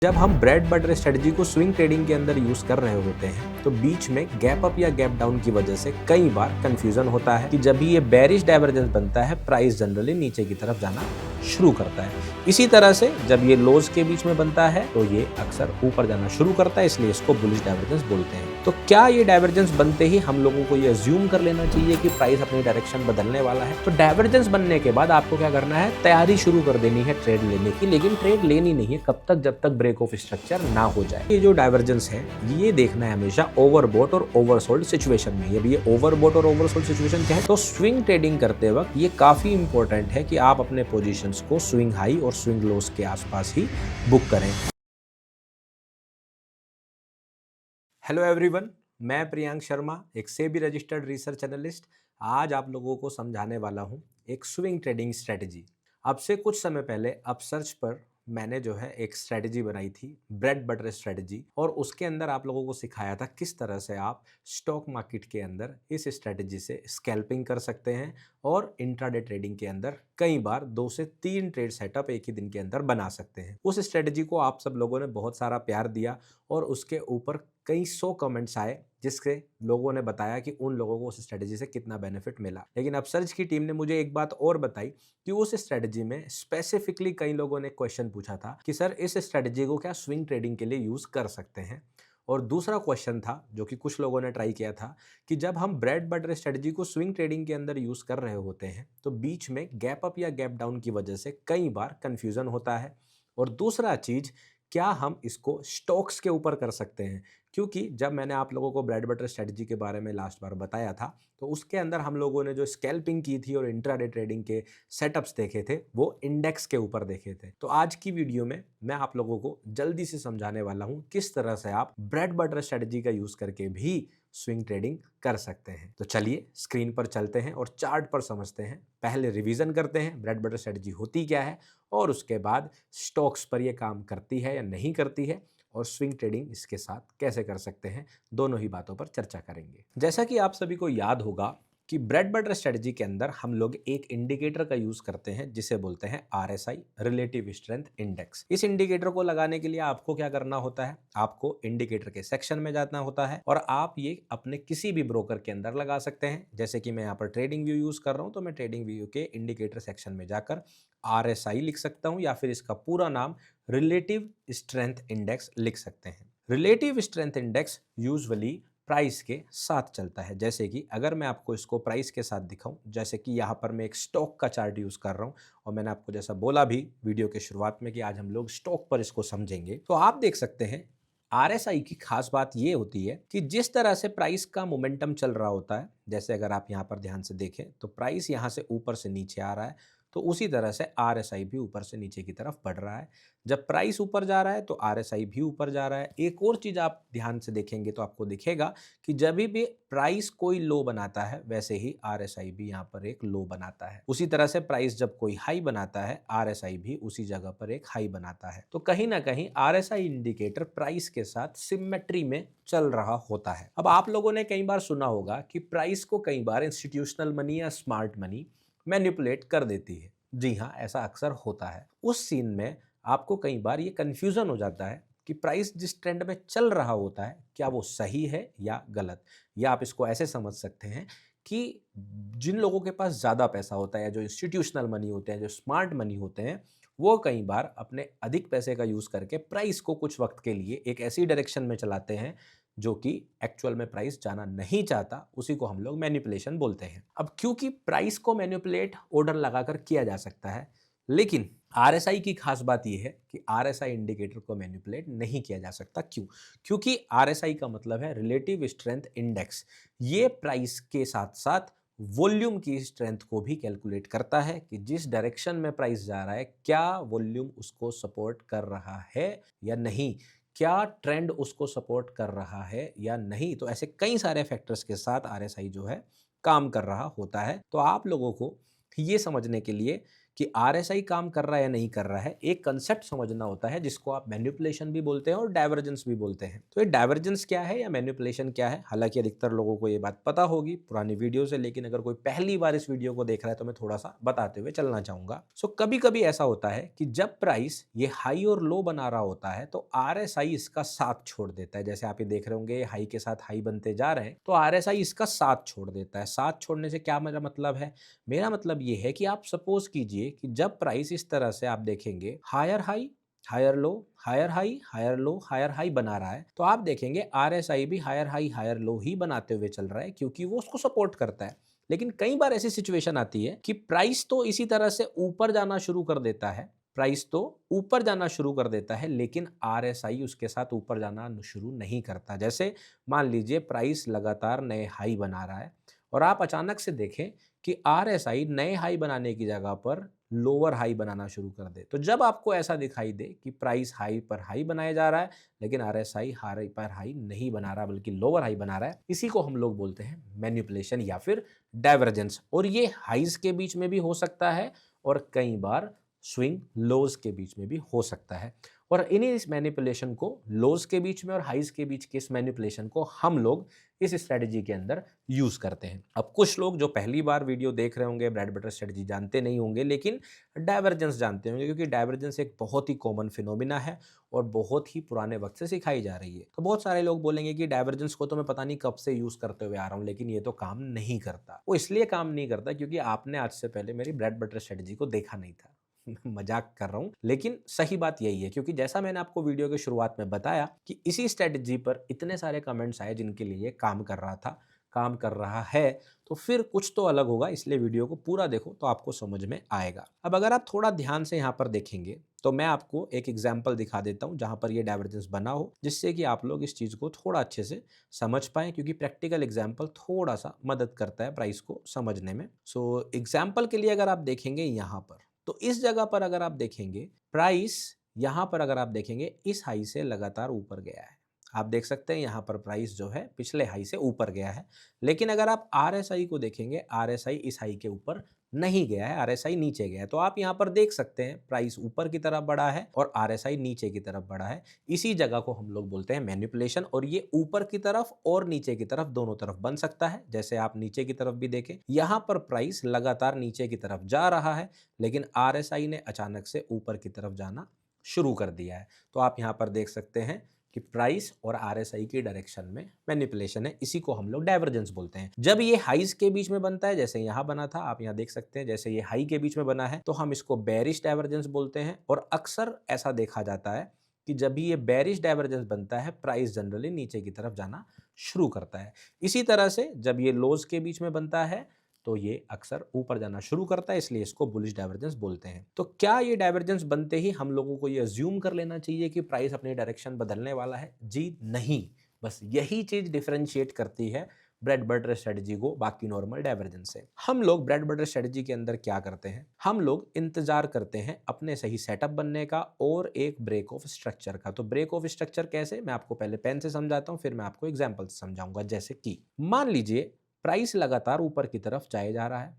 जब हम bread butter strategy को स्विंग ट्रेडिंग के अंदर यूज कर रहे होते हैं तो बीच में गैप अप या गैप डाउन की वजह से कई बार कंफ्यूजन होता है कि जब ये बेरिश डाइवर्जेंस बनता है प्राइस जनरली नीचे की तरफ जाना शुरू करता है। इसी तरह से जब ये लोज के बीच में बनता है तो ये अक्सर ऊपर जाना शुरू करता है, इसलिए इसको बुलिश डाइवर्जेंस बोलते हैं। तो क्या ये डाइवर्जेंस बनते ही हम लोगों को ये अज्यूम कर लेना चाहिए कि प्राइस अपनी डायरेक्शन बदलने वाला है? तो डाइवर्जेंस बनने के बाद आपको क्या करना है, तैयारी शुरू कर देनी है ट्रेड लेने की, लेकिन ट्रेड लेनी नहीं है कब तक जब तक ब्रेक ऑफ स्ट्रक्चर ना हो जाए। ये जो डाइवर्जेंस है ये देखना है हमेशा ओवरबॉट और ओवरसोल्ड सिचुएशन में। अब ये ओवरबॉट और ओवरसोल्ड सिचुएशन क्या है, तो स्विंग ट्रेडिंग करते वक्त ये काफी इंपॉर्टेंट है कि आप अपने पोजीशंस को स्विंग हाई और स्विंग लोस के आसपास ही बुक करें। हेलो एवरीवन, मैं प्रियांक शर्मा, एक सेबी रजिस्टर्ड रिसर्च एनालिस्ट। आज आप लोगों को समझाने वाला हूं एक स्विंग ट्रेडिंग स्ट्रेटजी। अब से कुछ समय पहले अपसर्च पर मैंने जो है एक स्ट्रेटजी बनाई थी, ब्रेड बटर स्ट्रेटजी, और उसके अंदर आप लोगों को सिखाया था किस तरह से आप स्टॉक मार्केट के अंदर इस स्ट्रेटजी से स्कैल्पिंग कर सकते हैं और इंट्राडे ट्रेडिंग के अंदर कई बार 2 से 3 ट्रेड सेटअप एक ही दिन के अंदर बना सकते हैं। उस स्ट्रेटजी को आप सब लोगों ने बहुत सारा प्यार दिया और उसके ऊपर कई 100 कमेंट्स आए जिसके लोगों ने बताया कि उन लोगों को उस स्ट्रेटजी से कितना बेनिफिट मिला। लेकिन अपसर्च की टीम ने मुझे एक बात और बताई कि उस स्ट्रेटजी में स्पेसिफिकली कई लोगों ने क्वेश्चन पूछा था कि सर इस स्ट्रेटजी को क्या स्विंग ट्रेडिंग के लिए यूज कर सकते हैं। और दूसरा क्वेश्चन था जो कि कुछ लोगों ने ट्राई किया था कि जब हम ब्रेड बटर स्ट्रेटजी को स्विंग ट्रेडिंग के अंदर यूज कर रहे होते हैं तो बीच में गैप अप या गैप डाउन की वजह से कई बार कंफ्यूजन होता है। और दूसरा चीज, क्या हम इसको स्टॉक्स के ऊपर कर सकते हैं? क्योंकि जब मैंने आप लोगों को ब्रेड बटर स्ट्रेटजी के बारे में लास्ट बार बताया था तो उसके अंदर हम लोगों ने जो स्कैल्पिंग की थी और इंट्राडे ट्रेडिंग के सेटअप्स देखे थे वो इंडेक्स के ऊपर देखे थे। तो आज की वीडियो में मैं आप लोगों को जल्दी से समझाने वाला हूं किस तरह से आप ब्रेड बटर स्ट्रेटजी का यूज करके भी स्विंग ट्रेडिंग कर सकते हैं। तो चलिए स्क्रीन पर चलते हैं और चार्ट पर समझते हैं। पहले रिवीजन करते हैं ब्रेड बटर स्ट्रेटजी होती क्या है और उसके बाद स्टॉक्स पर यह काम करती है या नहीं करती है और स्विंग ट्रेडिंग इसके साथ कैसे कर सकते हैं, दोनों ही बातों पर चर्चा करेंगे। जैसा कि आप सभी को याद होगा कि ब्रेड बटर स्ट्रेटजी के अंदर हम लोग एक इंडिकेटर का यूज करते हैं जिसे बोलते हैं RSI, रिलेटिव स्ट्रेंथ इंडेक्स। इस इंडिकेटर को लगाने के लिए आपको क्या करना होता है, आपको इंडिकेटर के सेक्शन में जाना होता है और आप ये अपने किसी भी ब्रोकर के अंदर लगा सकते हैं। जैसे कि मैं यहाँ पर ट्रेडिंग व्यू यूज कर रहा हूँ तो मैं ट्रेडिंग व्यू के इंडिकेटर सेक्शन में जाकर RSI लिख सकता हूँ या फिर इसका पूरा नाम रिलेटिव स्ट्रेंथ इंडेक्स लिख सकते हैं। Relative strength index usually price के साथ चलता है। जैसे कि अगर मैं आपको इसको प्राइस के साथ दिखाऊं, जैसे कि यहाँ पर मैं एक स्टॉक का चार्ट यूज कर रहा हूं और मैंने आपको जैसा बोला भी वीडियो के शुरुआत में कि आज हम लोग स्टॉक पर इसको समझेंगे, तो आप देख सकते हैं RSI की खास बात ये होती है कि जिस तरह से प्राइस का मोमेंटम चल रहा होता है, जैसे अगर आप यहाँ पर ध्यान से देखें तो प्राइस यहाँ से ऊपर से नीचे आ रहा है, तो उसी तरह से RSI भी ऊपर से नीचे की तरफ बढ़ रहा है। जब प्राइस ऊपर जा रहा है तो RSI भी ऊपर जा रहा है। एक और चीज आप ध्यान से देखेंगे तो आपको दिखेगा कि जब भी प्राइस कोई लो बनाता है वैसे ही RSI भी यहाँ पर एक लो बनाता है। उसी तरह से प्राइस जब कोई हाई बनाता है RSI भी उसी जगह पर एक हाई बनाता है। तो कहीं ना कहीं RSI इंडिकेटर प्राइस के साथ सिमेट्री में चल रहा होता है। अब आप लोगों ने कई बार सुना होगा कि प्राइस को कई बार इंस्टीट्यूशनल मनी या स्मार्ट मनी मैनिपुलेट कर देती है। जी हाँ, ऐसा अक्सर होता है। उस सीन में आपको कई बार ये कंफ्यूजन हो जाता है कि प्राइस जिस ट्रेंड में चल रहा होता है क्या वो सही है या गलत। या आप इसको ऐसे समझ सकते हैं कि जिन लोगों के पास ज़्यादा पैसा होता है या जो इंस्टीट्यूशनल मनी होते हैं, जो स्मार्ट मनी होते हैं, वो कई बार अपने अधिक पैसे का यूज़ करके प्राइस को कुछ वक्त के लिए एक ऐसी डायरेक्शन में चलाते हैं जो कि एक्चुअल में प्राइस जाना नहीं चाहता। उसी को हम लोग मैनिपुलेशन बोलते हैं। अब क्योंकि प्राइस को मैनिपुलेट ऑर्डर लगाकर किया जा सकता है, लेकिन RSI की खास बात यह है कि RSI इंडिकेटर को मैनिपुलेट नहीं किया जा सकता। क्यों? क्योंकि RSI का मतलब है रिलेटिव स्ट्रेंथ इंडेक्स। ये प्राइस के साथ साथ वॉल्यूम की स्ट्रेंथ को भी कैलकुलेट करता है कि जिस डायरेक्शन में प्राइस जा रहा है क्या वॉल्यूम उसको सपोर्ट कर रहा है या नहीं, क्या ट्रेंड उसको सपोर्ट कर रहा है या नहीं। तो ऐसे कई सारे फैक्टर्स के साथ RSI जो है काम कर रहा होता है। तो आप लोगों को ये समझने के लिए कि आरएसआई काम कर रहा है या नहीं कर रहा है, एक कंसेप्ट समझना होता है जिसको आप मैनिपुलेशन भी बोलते हैं और डाइवर्जेंस भी बोलते हैं। तो ये डाइवर्जेंस क्या है या मैनिपुलेशन क्या है, हालांकि अधिकतर लोगों को ये बात पता होगी पुरानी वीडियो से, लेकिन अगर कोई पहली बार इस वीडियो को देख रहा है तो मैं थोड़ा सा बताते हुए चलना चाहूंगा। सो कभी कभी ऐसा होता है कि जब प्राइस ये हाई और लो बना रहा होता है तो आरएसआई इसका साथ छोड़ देता है। जैसे आप ये देख रहे होंगे हाई के साथ हाई बनते जा रहे हैं तो आरएसआई इसका साथ छोड़ देता है। साथ छोड़ने से क्या मेरा मतलब है? मेरा मतलब ये है कि आप सपोज कीजिए कि जब प्राइस इस तरह से आप देखेंगे higher high, higher low, higher high, higher low, higher high बना रहा है, तो आप देखेंगे आरएसआई भी हायर हाई हायर लो ही बनाते हुए चल रहा है क्योंकि वो उसको सपोर्ट करता है। लेकिन कई बार ऐसी सिचुएशन आती है कि प्राइस तो इसी तरह से ऊपर जाना शुरू कर देता है, प्राइस तो ऊपर जाना शुरू कर देता है, लेकिन आरएसआई उसके साथ ऊपर जाना शुरू नहीं करता। जैसे मान लीजिए प्राइस लगातार नए हाई बना रहा है और आप अचानक से देखें कि आरएसआई नए हाई बनाने की जगह पर लोअर हाई बनाना शुरू कर दे। तो जब आपको ऐसा दिखाई दे कि प्राइस हाई पर हाई बनाया जा रहा है लेकिन आरएसआई हाई पर हाई नहीं बना रहा बल्कि लोअर हाई बना रहा है, इसी को हम लोग बोलते हैं मैनिपुलेशन या फिर डाइवर्जेंस। और ये हाईज के बीच में भी हो सकता है और कई बार स्विंग लोज के बीच में भी हो सकता है। और इन्हीं इस मैनिपुलेशन को, लोज के बीच में और हाइज के बीच के इस मैनिपुलेशन को हम लोग इस स्ट्रेटजी के अंदर यूज करते हैं। अब कुछ लोग जो पहली बार वीडियो देख रहे होंगे ब्रेड बटर स्ट्रेटजी जानते नहीं होंगे, लेकिन डाइवर्जेंस जानते होंगे क्योंकि डाइवर्जेंस एक बहुत ही कॉमन फिनोमिना है और बहुत ही पुराने वक्त से सिखाई जा रही है। तो बहुत सारे लोग बोलेंगे कि डाइवर्जेंस को तो मैं पता नहीं कब से यूज करते हुए आ रहा हूं लेकिन ये तो काम नहीं करता। वो इसलिए काम नहीं करता क्योंकि आपने आज से पहले मेरी ब्रेड बटर स्ट्रेटजी को देखा नहीं था। मजाक कर रहा हूं, लेकिन सही बात यही है क्योंकि जैसा मैंने आपको वीडियो के शुरुआत में बताया कि इसी स्ट्रेटजी पर इतने सारे कमेंट्स आए जिनके लिए काम कर रहा था, काम कर रहा है, तो फिर कुछ तो अलग होगा। इसलिए वीडियो को पूरा देखो तो आपको समझ में आएगा। अब अगर आप थोड़ा ध्यान से यहाँ पर देखेंगे तो मैं आपको एक एग्जाम्पल दिखा देता हूँ जहां पर ये डाइवर्जेंस बना हो, जिससे कि आप लोग इस चीज को थोड़ा अच्छे से समझ पाए, क्योंकि प्रैक्टिकल एग्जाम्पल थोड़ा सा मदद करता है प्राइस को समझने में। सो एग्जाम्पल के लिए अगर आप देखेंगे यहाँ पर, तो इस जगह पर अगर आप देखेंगे प्राइस यहां पर अगर आप देखेंगे इस हाई से लगातार ऊपर गया है। आप देख सकते हैं यहां पर प्राइस जो है पिछले हाई से ऊपर गया है। लेकिन अगर आप आरएसआई को देखेंगे, आरएसआई इस हाई के ऊपर नहीं गया है, आरएसआई नीचे गया है। तो आप यहां पर देख सकते हैं प्राइस ऊपर की तरफ बढ़ा है और आरएसआई नीचे की तरफ बढ़ा है। इसी जगह को हम लोग बोलते हैं मैनिपुलेशन। और ये ऊपर की तरफ और नीचे की तरफ दोनों तरफ बन सकता है। जैसे आप नीचे की तरफ भी देखें, यहां पर प्राइस लगातार नीचे की तरफ जा रहा है लेकिन आरएसआई ने अचानक से ऊपर की तरफ जाना शुरू कर दिया है। तो आप यहां पर देख सकते हैं कि प्राइस और आरएसआई की डायरेक्शन में मैनिपुलेशन है। इसी को हम लोग डाइवर्जेंस बोलते हैं। जब ये हाईज के बीच में बनता है, जैसे यहां बना था, आप यहां देख सकते हैं जैसे ये हाई के बीच में बना है, तो हम इसको बेरिश डाइवर्जेंस बोलते हैं। और अक्सर ऐसा देखा जाता है कि जब भी ये बेरिश डाइवर्जेंस बनता है प्राइस जनरली नीचे की तरफ जाना शुरू करता है। इसी तरह से जब ये लोज के बीच में बनता है तो ये अक्सर ऊपर जाना शुरू करता है, इसलिए इसको बुलिश डाइवर्जेंस बोलते हैं। तो क्या ये डाइवर्जेंस बनते ही हम लोगों को ये अज्यूम कर लेना चाहिए कि प्राइस अपनी डायरेक्शन बदलने वाला है? जी नहीं। बस यही चीज डिफरेंशिएट करती है ब्रेड बटर स्ट्रेटजी को बाकी नॉर्मल डाइवर्जेंस से। हम लोग ब्रेड बटर स्ट्रेटजी के अंदर क्या करते हैं, हम लोग इंतजार करते हैं अपने सही सेटअप बनने का और एक ब्रेक ऑफ स्ट्रक्चर का। तो ब्रेक ऑफ स्ट्रक्चर कैसे, मैं आपको पहले पेन से समझाता हूं, फिर मैं आपको एग्जांपल से समझाऊंगा। जैसे कि मान लीजिए प्राइस लगातार ऊपर की तरफ जाए जा रहा है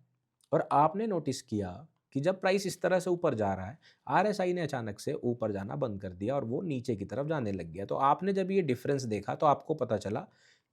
और आपने नोटिस किया कि जब प्राइस इस तरह से ऊपर जा रहा है, आरएसआई ने अचानक से ऊपर जाना बंद कर दिया और वो नीचे की तरफ जाने लग गया। तो आपने जब ये डिफरेंस देखा तो आपको पता चला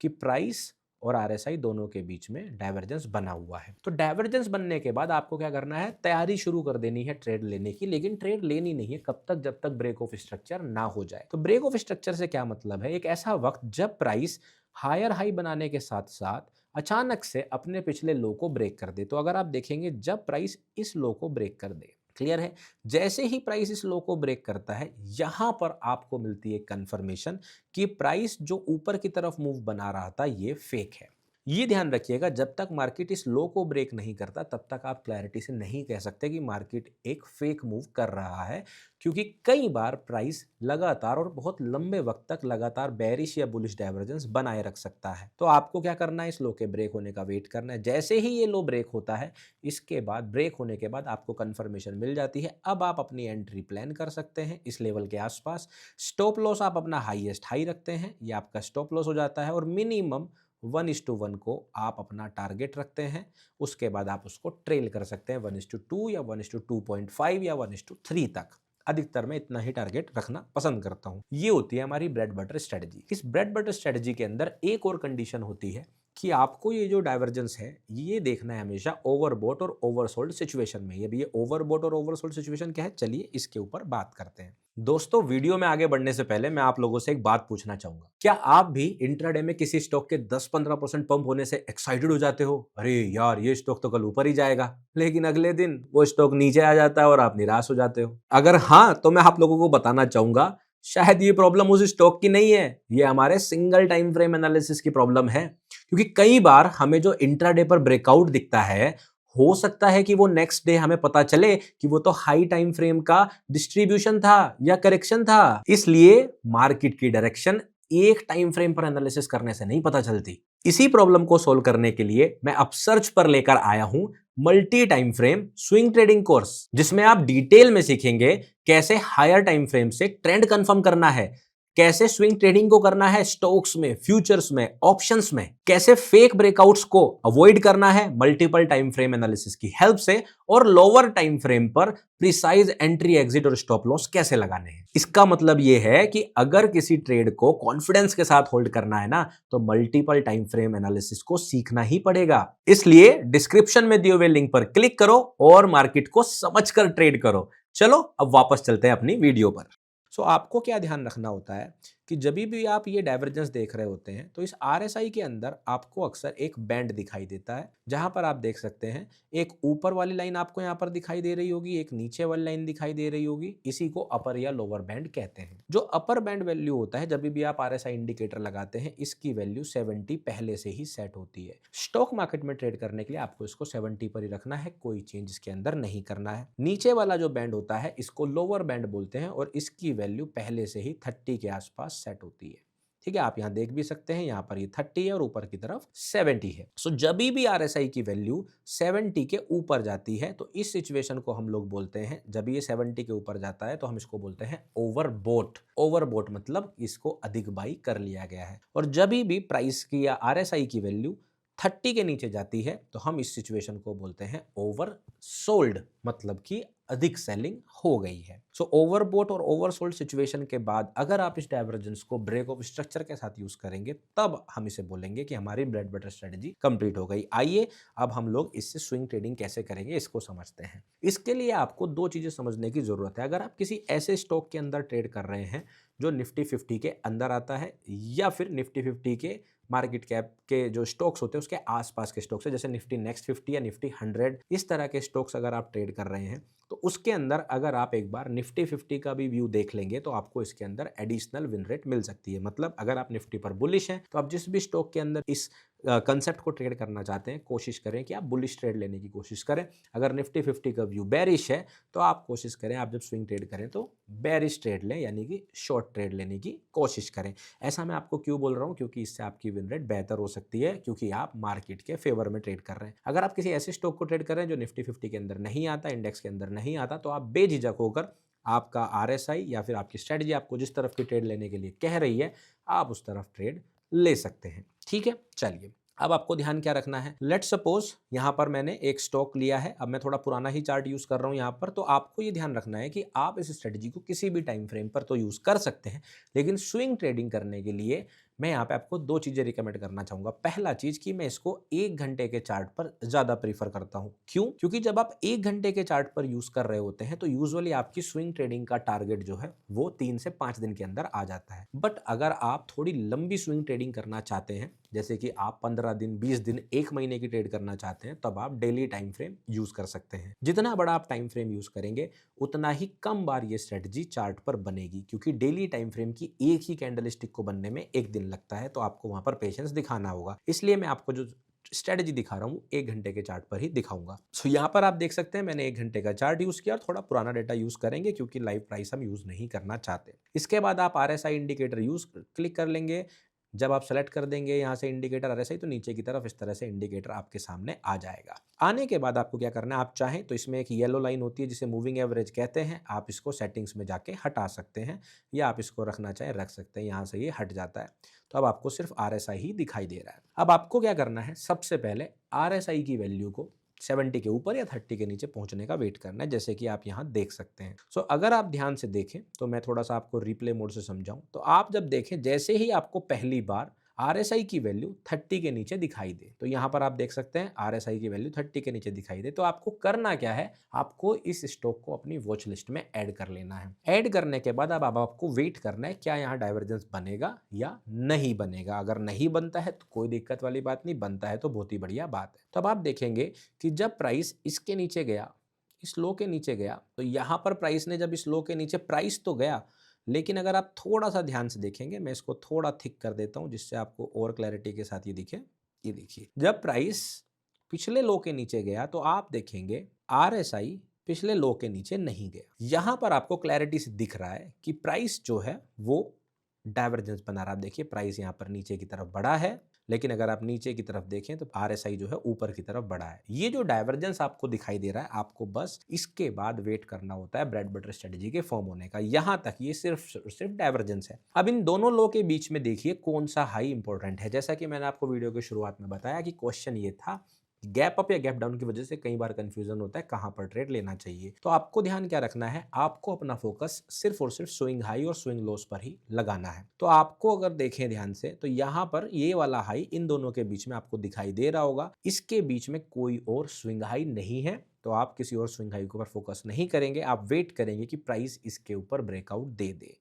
कि प्राइस और आरएसआई दोनों के बीच में डाइवर्जेंस बना हुआ है। तो डाइवर्जेंस बनने के बाद आपको क्या करना है, तैयारी शुरू कर देनी है ट्रेड लेने की। लेकिन ट्रेड लेनी नहीं है कब तक, जब तक ब्रेक ऑफ स्ट्रक्चर ना हो जाए। तो ब्रेक ऑफ स्ट्रक्चर से क्या मतलब है, एक ऐसा वक्त जब प्राइस हायर हाई बनाने के साथ साथ अचानक से अपने पिछले लो को ब्रेक कर दे। तो अगर आप देखेंगे जब प्राइस इस लो को ब्रेक कर दे, क्लियर है, जैसे ही प्राइस इस लो को ब्रेक करता है यहां पर आपको मिलती है कंफर्मेशन कि प्राइस जो ऊपर की तरफ मूव बना रहा था ये फेक है। ये ध्यान रखिएगा, जब तक मार्केट इस लो को ब्रेक नहीं करता तब तक आप क्लैरिटी से नहीं कह सकते कि मार्केट एक फेक मूव कर रहा है, क्योंकि कई बार प्राइस लगातार और बहुत लंबे वक्त तक लगातार बेरिश या बुलिश डाइवर्जेंस बनाए रख सकता है। तो आपको क्या करना है, इस लो के ब्रेक होने का वेट करना है। जैसे ही ये लो ब्रेक होता है, इसके बाद ब्रेक होने के बाद आपको कंफर्मेशन मिल जाती है। अब आप अपनी एंट्री प्लान कर सकते हैं इस लेवल के आसपास। स्टॉप लॉस आप अपना हाईएस्ट हाई रखते हैं, ये आपका स्टॉप लॉस हो जाता है। और मिनिमम 1:1 को आप अपना टारगेट रखते हैं, उसके बाद आप उसको ट्रेल कर सकते हैं 1:2 या 1:2.5 या 1:3 तक। अधिकतर मैं इतना ही टारगेट रखना पसंद करता हूं। ये होती है हमारी ब्रेड बटर स्ट्रेटजी। इस ब्रेड बटर स्ट्रेटजी के अंदर एक और कंडीशन होती है कि आपको ये जो डाइवर्जेंस है ये देखना है हमेशा ओवरबॉट और ओवरसोल्ड सिचुएशन में। ये ओवरबॉट और ओवरसोल्ड सिचुएशन क्या है, चलिए इसके ऊपर बात करते हैं। दोस्तों, वीडियो में आगे बढ़ने से पहले मैं आप लोगों से एक बात पूछना चाहूंगा, क्या आप भी इंट्राडे में किसी स्टॉक के 10-15% पंप होने से एक्साइटेड हो जाते हो? अरे यार, ये स्टॉक तो कल ऊपर ही जाएगा, लेकिन अगले दिन वो स्टॉक नीचे आ जाता है और आप निराश हो जाते हो। अगर हाँ, तो मैं आप लोगों को बताना चाहूंगा, शायद ये प्रॉब्लम उस स्टॉक की नहीं है, ये हमारे सिंगल टाइम फ्रेम एनालिसिस की प्रॉब्लम है। क्योंकि कई बार हमें जो इंट्राडे पर ब्रेकआउट दिखता है, हो सकता है कि वो नेक्स्ट डे हमें पता चले कि वो तो हाई टाइम फ्रेम का डिस्ट्रीब्यूशन था या करेक्शन था। इसलिए मार्केट की डायरेक्शन एक टाइम फ्रेम पर एनालिसिस करने से नहीं पता चलती। इसी प्रॉब्लम को सोल्व करने के लिए मैं अपसर्च पर लेकर आया हूं multi time frame swing trading course, जिसमें आप डिटेल में सीखेंगे कैसे हायर टाइम फ्रेम से ट्रेंड कंफर्म करना है, कैसे स्विंग ट्रेडिंग को करना है स्टॉक्स में, फ्यूचर्स में, ऑप्शंस में, कैसे फेक ब्रेकआउट्स को अवॉइड करना है मल्टीपल टाइम फ्रेम एनालिसिस की हेल्प से, और लोअर टाइम फ्रेम पर प्रिसाइज एंट्री, एग्जिट और स्टॉप लॉस कैसे लगाने हैं। इसका मतलब यह है कि अगर किसी ट्रेड को कॉन्फिडेंस के साथ होल्ड करना है ना, तो मल्टीपल टाइम फ्रेम एनालिसिस को सीखना ही पड़ेगा। इसलिए डिस्क्रिप्शन में दिए हुए लिंक पर क्लिक करो और मार्केट को समझकर ट्रेड करो। चलो अब वापस चलते हैं अपनी वीडियो पर। आपको क्या ध्यान रखना होता है कि जब भी आप ये डाइवर्जेंस देख रहे होते हैं, तो इस आरएसआई के अंदर आपको अक्सर एक बैंड दिखाई देता है, जहां पर आप देख सकते हैं एक ऊपर वाली लाइन आपको यहां पर दिखाई दे रही होगी, एक नीचे वाली लाइन दिखाई दे रही होगी। इसी को अपर या लोअर बैंड कहते हैं। जो अपर बैंड वैल्यू होता है, जब भी आप आरएसआई इंडिकेटर लगाते हैं, इसकी वैल्यू 70 पहले से ही सेट होती है। स्टॉक मार्केट में ट्रेड करने के लिए आपको इसको 70 पर ही रखना है, कोई चेंज इसके अंदर नहीं करना है। नीचे वाला जो बैंड होता है, इसको लोअर बैंड बोलते हैं और इसकी वैल्यू पहले से ही 30 के आसपास सेट होती है। ठीक है, आप यहां देख भी सकते हैं, यहां पर ये 30 है और ऊपर की तरफ 70 है। जब भी आरएसआई की वैल्यू 70 के ऊपर जाती है, तो इस सिचुएशन को हम लोग बोलते हैं, जब ये 70 के ऊपर जाता है तो हम इसको बोलते हैं ओवरबोट। ओवरबोट मतलब इसको अधिक बाई कर लिया गया है। और जब भी प्राइस की या आरएसआई की वैल्यू 30 के नीचे जाती है, तो हम इस सिचुएशन को बोलते हैं ओवर सोल्ड, मतलब कि अधिक सेलिंग हो गई है। ओवरबोट और ओवरसोल्ड सिचुएशन के बाद अगर आप इस डाइवर्जेंस को ब्रेक ऑफ स्ट्रक्चर के साथ यूज करेंगे, तब हम इसे बोलेंगे कि हमारी ब्रेड बटर स्ट्रेटजी कंप्लीट हो गई। आइए अब हम लोग इससे स्विंग ट्रेडिंग कैसे करेंगे इसको समझते हैं। इसके लिए आपको दो चीजें समझने की जरूरत है। अगर आप किसी ऐसे स्टॉक के अंदर ट्रेड कर रहे हैं जो निफ्टी 50 के अंदर आता है, या फिर निफ्टी 50 के मार्केट कैप के जो स्टॉक्स होते हैं उसके आसपास के स्टॉक्स है, जैसे निफ्टी नेक्स्ट 50 या निफ्टी 100, इस तरह के स्टॉक्स अगर आप ट्रेड कर रहे हैं, तो उसके अंदर अगर आप एक बार निफ्टी 50 का भी व्यू देख लेंगे, तो आपको इसके अंदर एडिशनल विन रेट मिल सकती है। मतलब अगर आप निफ्टी पर बुलिश हैं, तो आप जिस भी स्टॉक के अंदर इस कंसेप्ट को ट्रेड करना चाहते हैं, कोशिश करें कि आप बुलिश ट्रेड लेने की कोशिश करें। अगर निफ्टी 50 का व्यू बेरिश है, तो आप कोशिश करें, आप जब स्विंग ट्रेड करें तो बेरिश ट्रेड लें, यानी कि शॉर्ट ट्रेड लेने की कोशिश करें। ऐसा मैं आपको क्यों बोल रहा हूं? क्योंकि इससे आपकी विन रेट बेहतर हो सकती है, क्योंकि आप मार्केट के फेवर में ट्रेड कर रहे हैं। अगर आप किसी ऐसे स्टॉक को ट्रेड कर रहे हैं जो निफ्टी 50 के अंदर नहीं आता, इंडेक्स के अंदर नहीं आता, तो आप बेझिझक होकर आपका आरएसआई या फिर आपकी स्ट्रेटजी आपको जिस तरफ की ट्रेड लेने के लिए कह रही है, आप उस तरफ ट्रेड ले सकते हैं। ठीक है, चलिए अब आपको ध्यान क्या रखना है। लेट सपोज यहां पर मैंने एक स्टॉक लिया है, अब मैं थोड़ा पुराना ही चार्ट यूज कर रहा हूं यहां पर, तो आपको ये ध्यान रखना है कि आप इस स्ट्रेटजी को किसी भी टाइम फ्रेम पर तो यूज कर सकते हैं, लेकिन स्विंग ट्रेडिंग करने के लिए मैं यहाँ पे आपको दो चीजें रिकमेंड करना चाहूंगा। पहला चीज कि मैं इसको 1 घंटे के चार्ट पर ज्यादा प्रीफर करता हूँ। क्यों? क्योंकि जब आप 1 घंटे के चार्ट पर यूज कर रहे होते हैं, तो यूजुअली आपकी स्विंग ट्रेडिंग का टारगेट जो है वो 3 से 5 दिन के अंदर आ जाता है। बट अगर आप थोड़ी लंबी स्विंग ट्रेडिंग करना चाहते हैं, जैसे कि आप 15 दिन, 20 दिन, 1 महीने की ट्रेड करना चाहते हैं, तब आप डेली टाइम फ्रेम यूज कर सकते हैं। जितना बड़ा आप टाइम फ्रेम यूज करेंगे, उतना ही कम बार ये स्ट्रेटजी चार्ट पर बनेगी, क्योंकि डेली टाइम फ्रेम की एक ही कैंडलस्टिक को बनने में 1 दिन लगता है, तो आपको वहां पर पेशेंस दिखाना होगा। इसलिए मैं आपको जो स्ट्रेटजी दिखा रहा हूं 1 घंटे के चार्ट पर ही दिखाऊंगा। यहां पर आप देख सकते हैं मैंने 1 घंटे का चार्ट यूज किया और थोड़ा पुराना डेटा यूज करेंगे, क्योंकि लाइव प्राइस हम यूज नहीं करना चाहते। इसके बाद आप आरएसआई इंडिकेटर यूज क्लिक कर लेंगे, जब आप सेलेक्ट कर देंगे यहाँ से इंडिकेटर RSI तो नीचे की तरफ इस तरह से इंडिकेटर आपके सामने आ जाएगा। आने के बाद आपको क्या करना है, आप चाहें तो इसमें एक येलो लाइन होती है जिसे मूविंग एवरेज कहते हैं, आप इसको सेटिंग्स में जाके हटा सकते हैं या आप इसको रखना चाहें रख सकते हैं, यहाँ से ये हट जाता है। तो अब आपको सिर्फ RSI ही दिखाई दे रहा है। अब आपको क्या करना है, सबसे पहले RSI की वैल्यू को 70 के ऊपर या 30 के नीचे पहुंचने का वेट करना है, जैसे कि आप यहाँ देख सकते हैं। सो अगर आप ध्यान से देखें तो मैं थोड़ा सा आपको रिप्ले मोड से समझाऊं तो आप जब देखें जैसे ही आपको पहली बार RSI की वैल्यू 30 के नीचे दिखाई दे, तो यहाँ पर आप देख सकते हैं RSI की वैल्यू 30 के नीचे दिखाई दे, तो आपको करना क्या है, आपको इस स्टॉक को अपनी वॉच लिस्ट में ऐड कर लेना है। ऐड करने के बाद अब आपको वेट करना है क्या यहाँ डाइवर्जेंस बनेगा या नहीं बनेगा। अगर नहीं बनता है तो कोई दिक्कत वाली बात नहीं, बनता है तो बहुत ही बढ़िया बात है। तो अब आप देखेंगे कि जब प्राइस इसके नीचे गया, इस लो के नीचे गया, तो यहाँ पर प्राइस ने जब इस लो के नीचे प्राइस तो गया, लेकिन अगर आप थोड़ा सा ध्यान से देखेंगे, मैं इसको थोड़ा थिक कर देता हूं जिससे आपको और क्लैरिटी के साथ ये दिखे। ये देखिए, जब प्राइस पिछले लो के नीचे गया तो आप देखेंगे RSI पिछले लो के नीचे नहीं गया। यहां पर आपको क्लैरिटी से दिख रहा है कि प्राइस जो है वो डाइवर्जेंस बना रहा है। आप देखिए प्राइस यहाँ पर नीचे की तरफ बढ़ा है, लेकिन अगर आप नीचे की तरफ देखें तो RSI जो है ऊपर की तरफ बढ़ा है। ये जो डाइवर्जेंस आपको दिखाई दे रहा है, आपको बस इसके बाद वेट करना होता है ब्रेड बटर स्ट्रेटजी के फॉर्म होने का। यहां तक ये सिर्फ डाइवर्जेंस है। अब इन दोनों लो के बीच में देखिए कौन सा हाई इंपॉर्टेंट है। जैसा कि मैंने आपको वीडियो की शुरुआत में बताया कि क्वेश्चन ये था, गैप अप या गैप डाउन की वजह से कई बार कंफ्यूजन होता है कहां पर ट्रेड लेना चाहिए। तो आपको ध्यान क्या रखना है, आपको अपना फोकस सिर्फ और सिर्फ स्विंग हाई और स्विंग लोस पर ही लगाना है। तो आपको अगर देखें ध्यान से तो यहां पर ये वाला हाई इन दोनों के बीच में आपको दिखाई दे रहा होगा, इसके बीच में कोई और स्विंग हाई नहीं है, तो आप किसी और स्विंग हाई के ऊपर फोकस नहीं करेंगे। आप वेट करेंगे कि प्राइस इसके ऊपर ब्रेकआउट दे दे।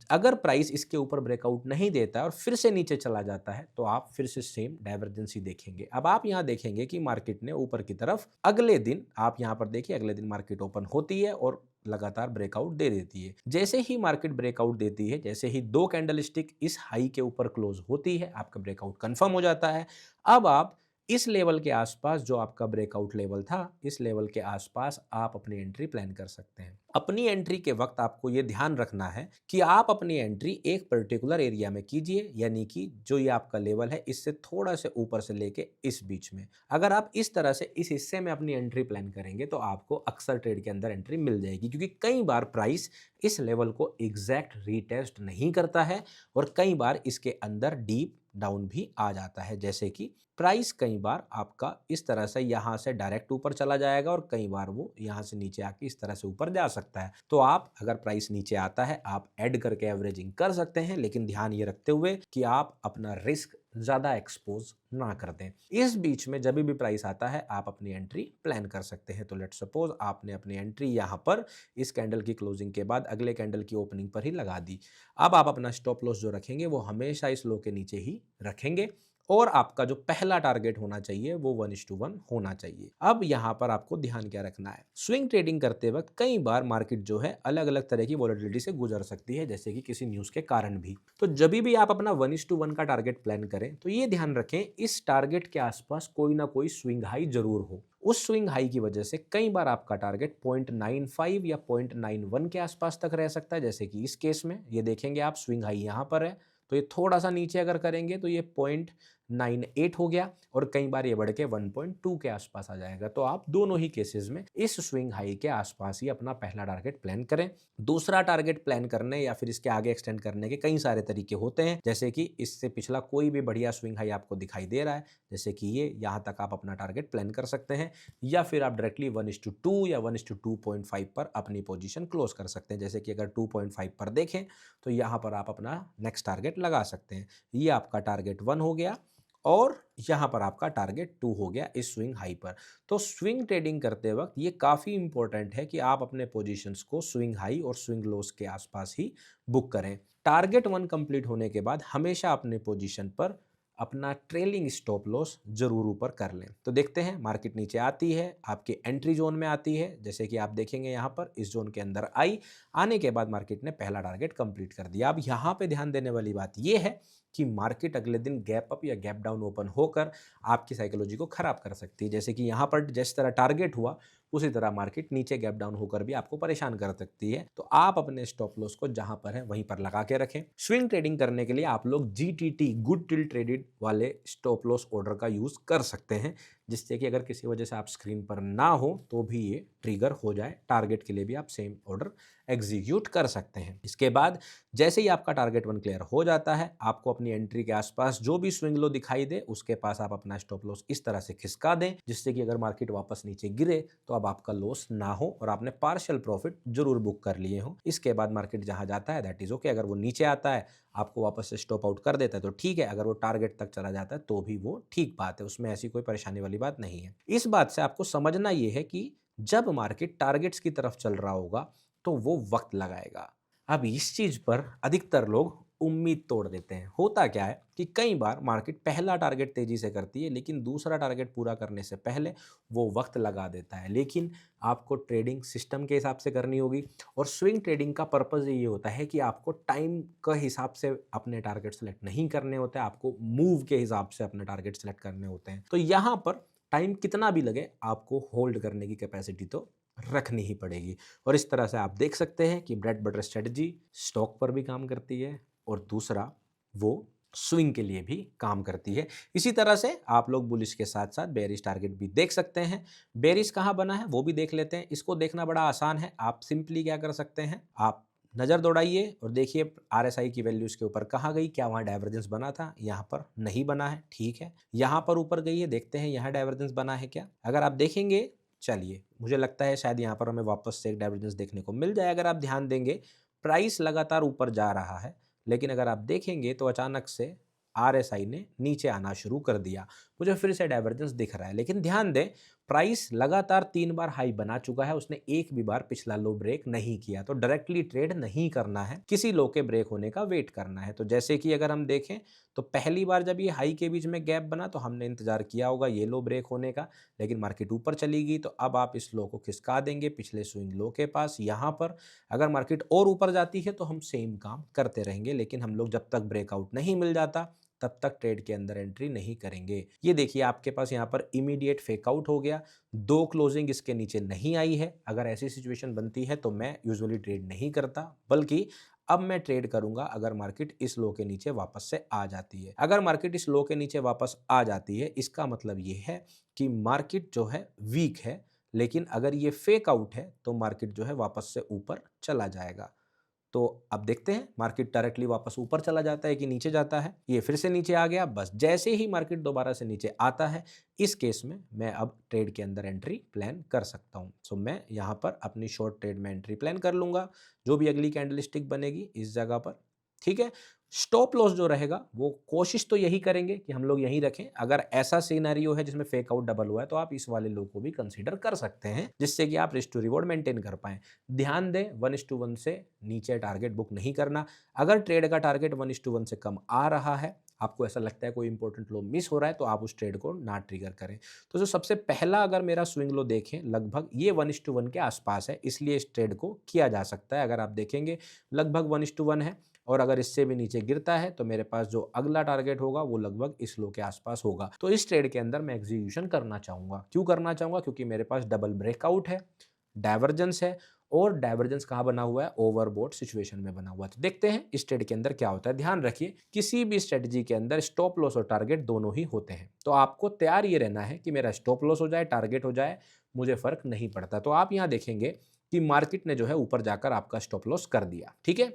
अगर प्राइस इसके ऊपर ब्रेकआउट नहीं देता है और फिर से नीचे चला जाता है तो आप फिर से सेम डाइवर्जेंसी देखेंगे। अब आप यहां देखेंगे कि मार्केट ने ऊपर की तरफ अगले दिन, आप यहां पर देखिए अगले दिन मार्केट ओपन होती है और लगातार ब्रेकआउट दे देती है। जैसे ही मार्केट ब्रेकआउट देती है, जैसे ही दो कैंडलस्टिक इस हाई के ऊपर क्लोज होती है, आपका ब्रेकआउट कंफर्म हो जाता है। अब आप इस लेवल के आसपास, जो आपका ब्रेकआउट लेवल था, इस लेवल के आसपास आप अपनी एंट्री प्लान कर सकते हैं। अपनी एंट्री के वक्त आपको यह ध्यान रखना है कि आप अपनी एंट्री एक पर्टिकुलर एरिया में कीजिए, यानी कि जो ये आपका लेवल है इससे थोड़ा से ऊपर से लेके इस बीच में। अगर आप इस तरह से इस हिस्से में अपनी एंट्री प्लान करेंगे तो आपको अक्सर ट्रेड के अंदर एंट्री मिल जाएगी, क्योंकि कई बार प्राइस इस लेवल को एग्जैक्ट रीटेस्ट नहीं करता है और कई बार इसके अंदर डीप डाउन भी आ जाता है। जैसे कि प्राइस कई बार आपका इस तरह से यहां से डायरेक्ट ऊपर चला जाएगा और कई बार वो यहां से नीचे आके इस तरह से ऊपर जा सकता है। तो आप अगर प्राइस नीचे आता है आप ऐड करके एवरेजिंग कर सकते हैं, लेकिन ध्यान ये रखते हुए कि आप अपना रिस्क ज्यादा एक्सपोज ना कर दें। इस बीच में जब भी प्राइस आता है आप अपनी एंट्री प्लान कर सकते हैं। तो लेट्स सपोज आपने अपनी एंट्री यहां पर इस कैंडल की क्लोजिंग के बाद अगले कैंडल की ओपनिंग पर ही लगा दी। अब आप अपना स्टॉप लॉस जो रखेंगे वो हमेशा इस लो के नीचे ही रखेंगे और आपका जो पहला टारगेट होना चाहिए वो 1:1 होना चाहिए। अब यहां पर आपको ध्यान क्या रखना है, स्विंग ट्रेडिंग करते वक्त कई बार मार्केट जो है अलग अलग तरह की वॉलेटिलिटी से गुजर सकती है, जैसे कि किसी न्यूज के कारण भी। तो जब भी आप अपना 1:1 का टारगेट प्लान करें तो ये ध्यान रखें इस टारगेट के आसपास कोई ना कोई स्विंग हाई जरूर हो। उस स्विंग हाई की वजह से कई बार आपका टारगेट 0.95 या 0.91 के आसपास तक रह सकता है। जैसे कि इस केस में ये देखेंगे आप, स्विंग हाई यहां पर है तो ये थोड़ा सा नीचे अगर करेंगे तो ये 0.98 हो गया और कई बार ये बढ़ के 1.2 के आसपास आ जाएगा। तो आप दोनों ही केसेस में इस स्विंग हाई के आसपास ही अपना पहला टारगेट प्लान करें। दूसरा टारगेट प्लान करने या फिर इसके आगे एक्सटेंड करने के कई सारे तरीके होते हैं, जैसे कि इससे पिछला कोई भी बढ़िया स्विंग हाई आपको दिखाई दे रहा है, जैसे कि ये, यहाँ तक आप अपना टारगेट प्लान कर सकते हैं, या फिर आप डायरेक्टली 1:2 या 1:2.5 पर अपनी पोजीशन क्लोज कर सकते हैं। जैसे कि अगर 2.5 पर देखें तो यहाँ पर आप अपना नेक्स्ट टारगेट लगा सकते हैं। ये आपका टारगेट 1 हो गया और यहाँ पर आपका टारगेट 2 हो गया इस स्विंग हाई पर। तो स्विंग ट्रेडिंग करते वक्त ये काफ़ी इंपॉर्टेंट है कि आप अपने पोजीशंस को स्विंग हाई और स्विंग लोस के आसपास ही बुक करें। टारगेट 1 कंप्लीट होने के बाद हमेशा अपने पोजीशन पर अपना ट्रेलिंग स्टॉप लॉस जरूर ऊपर कर लें। तो देखते हैं, मार्केट नीचे आती है, आपके एंट्री जोन में आती है, जैसे कि आप देखेंगे यहाँ पर इस जोन के अंदर आई, आने के बाद मार्केट ने पहला टारगेट कंप्लीट कर दिया। अब यहाँ पे ध्यान देने वाली बात यह है कि मार्केट अगले दिन गैप अप या गैप डाउन ओपन होकर आपकी साइकोलॉजी को खराब कर सकती है। जैसे कि यहाँ पर जिस तरह टारगेट हुआ उसी तरह मार्केट नीचे गैप डाउन होकर भी आपको परेशान कर सकती है। तो आप अपने स्टॉप लॉस को जहां पर है वहीं पर लगा के रखें। स्विंग ट्रेडिंग करने के लिए आप लोग GTT, गुड टिल ट्रेडेड वाले स्टॉप लॉस ऑर्डर का यूज कर सकते हैं, जिससे कि अगर किसी वजह से आप स्क्रीन पर ना हो तो भी ये ट्रिगर हो जाए। टारगेट के लिए भी आप सेम ऑर्डर एग्जीक्यूट कर सकते हैं। इसके बाद जैसे ही आपका टारगेट 1 क्लियर हो जाता है, आपको अपनी एंट्री के आसपास जो भी स्विंग लो दिखाई दे उसके पास आप अपना स्टॉप लॉस इस तरह से खिसका दें, जिससे कि अगर मार्केट वापस नीचे गिरे तो अब आपका लॉस ना हो और आपने पार्शियल प्रॉफिट जरूर बुक कर लिए हो। इसके बाद मार्केट जहां जाता है दैट इज ओके। अगर वो नीचे आता है, आपको वापस से स्टॉप आउट कर देता है तो ठीक है, अगर वो टारगेट तक चला जाता है तो भी वो ठीक बात है, उसमें ऐसी कोई परेशानी वाली बात नहीं है। इस बात से आपको समझना यह है कि जब मार्केट टारगेट्स की तरफ चल रहा होगा तो वो वक्त लगाएगा। अब इस चीज पर अधिकतर लोग उम्मीद तोड़ देते हैं। होता क्या है कि कई बार मार्केट पहला टारगेट तेजी से करती है, लेकिन दूसरा टारगेट पूरा करने से पहले वो वक्त लगा देता है। लेकिन आपको ट्रेडिंग सिस्टम के हिसाब से करनी होगी, और स्विंग ट्रेडिंग का पर्पज ये होता है कि आपको टाइम का हिसाब से अपने टारगेट सेलेक्ट नहीं करने होते, आपको मूव के हिसाब से अपने टारगेट सेलेक्ट करने होते हैं। तो यहाँ पर टाइम कितना भी लगे, आपको होल्ड करने की कैपेसिटी तो रखनी ही पड़ेगी। और इस तरह से आप देख सकते हैं कि ब्रेड बटर स्ट्रेटजी स्टॉक पर भी काम करती है और दूसरा वो स्विंग के लिए भी काम करती है। इसी तरह से आप लोग बुलिश के साथ साथ बेरिश टारगेट भी देख सकते हैं। बेरिश कहाँ बना है वो भी देख लेते हैं। इसको देखना बड़ा आसान है। आप सिंपली क्या कर सकते हैं, आप नज़र दौड़ाइए और देखिए RSI की वैल्यू इसके ऊपर कहाँ गई। क्या वहाँ डाइवर्जेंस बना था? यहाँ पर नहीं बना है, ठीक है। यहाँ पर ऊपर गई है, देखते हैं यहाँ डाइवर्जेंस बना है क्या। अगर आप देखेंगे, चलिए मुझे लगता है शायद यहाँ पर हमें वापस से एक डाइवर्जेंस देखने को मिल जाए। अगर आप ध्यान देंगे, प्राइस लगातार ऊपर जा रहा है, लेकिन अगर आप देखेंगे तो अचानक से RSI ने नीचे आना शुरू कर दिया। मुझे फिर से डाइवर्जेंस दिख रहा है, लेकिन ध्यान दें प्राइस लगातार 3 बार हाई बना चुका है, उसने एक भी बार पिछला लो ब्रेक नहीं किया। तो डायरेक्टली ट्रेड नहीं करना है, किसी लो के ब्रेक होने का वेट करना है। तो जैसे कि अगर हम देखें तो पहली बार जब ये हाई के बीच में गैप बना तो हमने इंतजार किया होगा ये लो ब्रेक होने का, लेकिन मार्केट ऊपर चली गई। तो अब आप इस लो को खिसका देंगे पिछले स्विंग लो के पास। यहाँ पर अगर मार्केट और ऊपर जाती है तो हम सेम काम करते रहेंगे, लेकिन हम लोग जब तक ब्रेकआउट नहीं मिल जाता तब तक ट्रेड के अंदर एंट्री नहीं करेंगे। ये देखिए आपके पास यहाँ पर इमीडिएट फेकआउट हो गया, 2 क्लोजिंग इसके नीचे नहीं आई है। अगर ऐसी सिचुएशन बनती है तो मैं यूजुअली ट्रेड नहीं करता, बल्कि अब मैं ट्रेड करूंगा अगर मार्केट इस लो के नीचे वापस से आ जाती है। अगर मार्केट इस लो के नीचे वापस आ जाती है, इसका मतलब ये है कि मार्केट जो है वीक है, लेकिन अगर ये फेक आउट है तो मार्केट जो है वापस से ऊपर चला जाएगा। तो अब देखते हैं मार्केट डायरेक्टली वापस ऊपर चला जाता है कि नीचे जाता है। ये फिर से नीचे आ गया, बस जैसे ही मार्केट दोबारा से नीचे आता है, इस केस में मैं अब ट्रेड के अंदर एंट्री प्लान कर सकता हूं। सो मैं यहां पर अपनी शॉर्ट ट्रेड में एंट्री प्लान कर लूंगा, जो भी अगली कैंडलस्टिक बनेगी इस जगह पर, ठीक है। स्टॉप लॉस जो रहेगा वो कोशिश तो यही करेंगे कि हम लोग यहीं रखें। अगर ऐसा सिनेरियो है जिसमें फेक आउट डबल हुआ है तो आप इस वाले लो को भी कंसीडर कर सकते हैं, जिससे कि आप रिस्क टू रिवॉर्ड मेंटेन कर पाएं। ध्यान दें 1:1 से नीचे टारगेट बुक नहीं करना। अगर ट्रेड का टारगेट 1:1 से कम आ रहा है, आपको ऐसा लगता है कोई इंपॉर्टेंट लो मिस हो रहा है, तो आप उस ट्रेड को ना ट्रिगर करें। तो जो सबसे पहला अगर मेरा स्विंग लो देखें, लगभग ये 1:1 के आसपास है, इसलिए इस ट्रेड को किया जा सकता है। अगर आप देखेंगे लगभग 1:1 है, और अगर इससे भी नीचे गिरता है तो मेरे पास जो अगला टारगेट होगा वो लगभग इस लो के आसपास होगा। तो इस ट्रेड के अंदर मैं एग्जीक्यूशन करना चाहूंगा। क्यों करना चाहूंगा? क्योंकि मेरे पास डबल ब्रेकआउट है, डाइवर्जेंस है, और डाइवर्जेंस कहाँ बना हुआ है? ओवरबॉट सिचुएशन में बना हुआ है। तो देखते हैं इस ट्रेड के अंदर क्या होता है। ध्यान रखिए किसी भी स्ट्रेटजी के अंदर स्टॉप लॉस और टारगेट दोनों ही होते हैं। तो आपको तैयार ये रहना है कि मेरा स्टॉप लॉस हो जाए, टारगेट हो जाए, मुझे फर्क नहीं पड़ता। तो आप यहाँ देखेंगे कि मार्केट ने जो है ऊपर जाकर आपका स्टॉप लॉस कर दिया, ठीक है।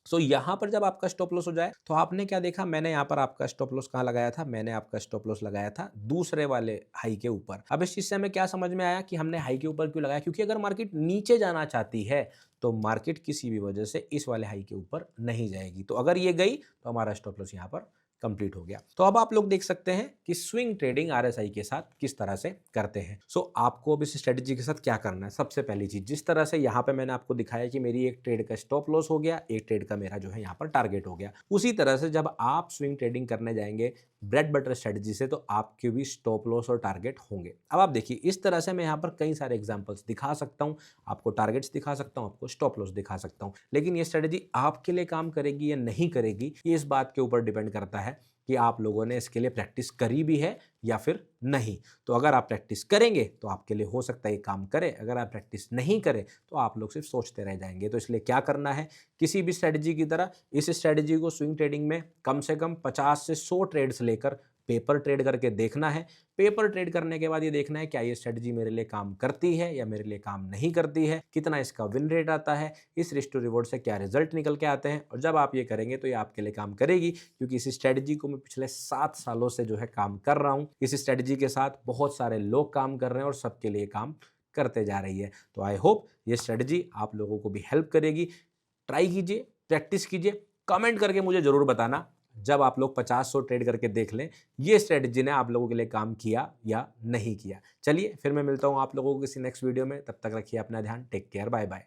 सो यहाँ पर जब आपका स्टॉप लॉस हो जाए तो आपने क्या देखा, मैंने यहाँ पर आपका स्टॉप लॉस कहाँ लगाया था? मैंने आपका स्टॉप लॉस लगाया था दूसरे वाले हाई के ऊपर। अब इस चीज से हमें क्या समझ में आया कि हमने हाई के ऊपर क्यों लगाया? क्योंकि अगर मार्केट नीचे जाना चाहती है तो मार्केट किसी भी वजह से इस वाले हाई के ऊपर नहीं जाएगी। तो अगर ये गई तो हमारा स्टॉप लॉस यहाँ पर कंप्लीट हो गया। तो अब आप लोग देख सकते हैं कि स्विंग ट्रेडिंग RSI के साथ किस तरह से करते हैं। आपको अब इस स्ट्रेटजी के साथ क्या करना है? सबसे पहली चीज, जिस तरह से यहाँ पे मैंने आपको दिखाया कि मेरी एक ट्रेड का स्टॉप लॉस हो गया, एक ट्रेड का मेरा जो है यहाँ पर टारगेट हो गया, उसी तरह से जब आप स्विंग ट्रेडिंग करने जाएंगे ब्रेड बटर स्ट्रेटजी से, तो आपके भी स्टॉप लॉस और टारगेट होंगे। अब आप देखिए इस तरह से मैं यहाँ पर कई सारे एग्जांपल्स दिखा सकता हूँ, आपको टारगेट्स दिखा सकता हूँ, आपको स्टॉप लॉस दिखा सकता हूँ, लेकिन ये स्ट्रेटजी आपके लिए काम करेगी या नहीं करेगी, ये इस बात के ऊपर डिपेंड करता है कि आप लोगों ने इसके लिए प्रैक्टिस करी भी है या फिर नहीं। तो अगर आप प्रैक्टिस करेंगे तो आपके लिए हो सकता है ये काम करे, अगर आप प्रैक्टिस नहीं करें तो आप लोग सिर्फ सोचते रह जाएंगे। तो इसलिए क्या करना है, किसी भी स्ट्रेटजी की तरह इस स्ट्रेटजी को स्विंग ट्रेडिंग में कम से कम 50 से 100 ट्रेड्स लेकर पेपर ट्रेड करके देखना है। पेपर ट्रेड करने के बाद ये देखना है क्या ये स्ट्रेटजी मेरे लिए काम करती है या मेरे लिए काम नहीं करती है, कितना इसका विन रेट आता है, इस रिस्क टू रिवॉर्ड से क्या रिजल्ट निकल के आते हैं। और जब आप ये करेंगे तो ये आपके लिए काम करेगी, क्योंकि इस स्ट्रेटजी को मैं पिछले 7 सालों से जो है काम कर रहा हूँ। इस स्ट्रेटजी के साथ बहुत सारे लोग काम कर रहे हैं और सबके लिए काम करते जा रही है। तो आई होप ये स्ट्रेटजी आप लोगों को भी हेल्प करेगी। ट्राई कीजिए, प्रैक्टिस कीजिए, कमेंट करके मुझे जरूर बताना जब आप लोग 50-100 ट्रेड करके देख लें ये स्ट्रेटजी ने आप लोगों के लिए काम किया या नहीं किया। चलिए फिर मैं मिलता हूं आप लोगों को किसी नेक्स्ट वीडियो में, तब तक रखिए अपना ध्यान। Take care, bye bye.